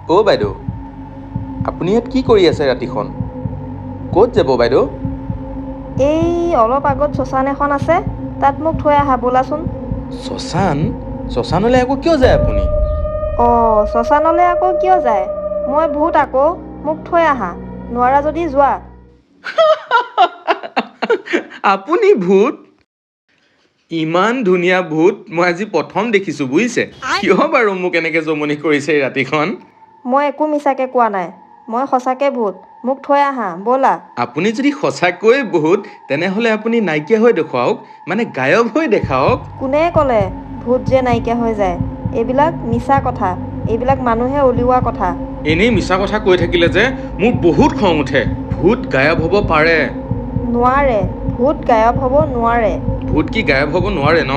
অ' বাইদেউ, আপুনি ইয়াত কি কৰি আছে ৰাতিখন? ক'ত যাব বাইদেউ? এই অলপ আগত শ্মশান এখন আছে, তাত মোক থৈ আহা ব'লাচোন। শ্মশান? শ্মশানলৈ আকৌ কিয় যায় আপুনি? অঁ, শ্মশানলৈ আকৌ কিয় যায়? মই ভূত আকৌ, মোক থৈ আহা। নোৱাৰা যদি যোৱা। আপুনি ভূত? ইমান ধুনীয়া ভূত মই আজি প্ৰথম দেখিছোঁ বুজিছে। কিয় বাৰু মোক এনেকৈ জমনি কৰিছে এই ৰাতিখন? মই একো মিছাকৈ কোৱা নাই। মই সঁচাকৈ ভূত। মোক থৈ আহা, ব'লা। আপুনি যদি সঁচাকৈ ভূত তেনেহ'লে আপুনি নাইকিয়া হৈ দেখুৱাওক, মানে গায়ব হৈ দেখাওক। কোনে ক'লে ভূত যে নাইকিয়া হৈ যায়? এইবিলাক মিছা কথা। এইবিলাক মানুহে উলিওৱা কথা। এনেই মিছা কথা কৈ থাকিলে যে মোৰ বহুত খং উঠে। ভূত গায়ব হ'ব পাৰে। নোৱাৰে, ভূত গায়ব হ'ব নোৱাৰে। ভূত কি গায়ব হ'ব নোৱাৰে ন?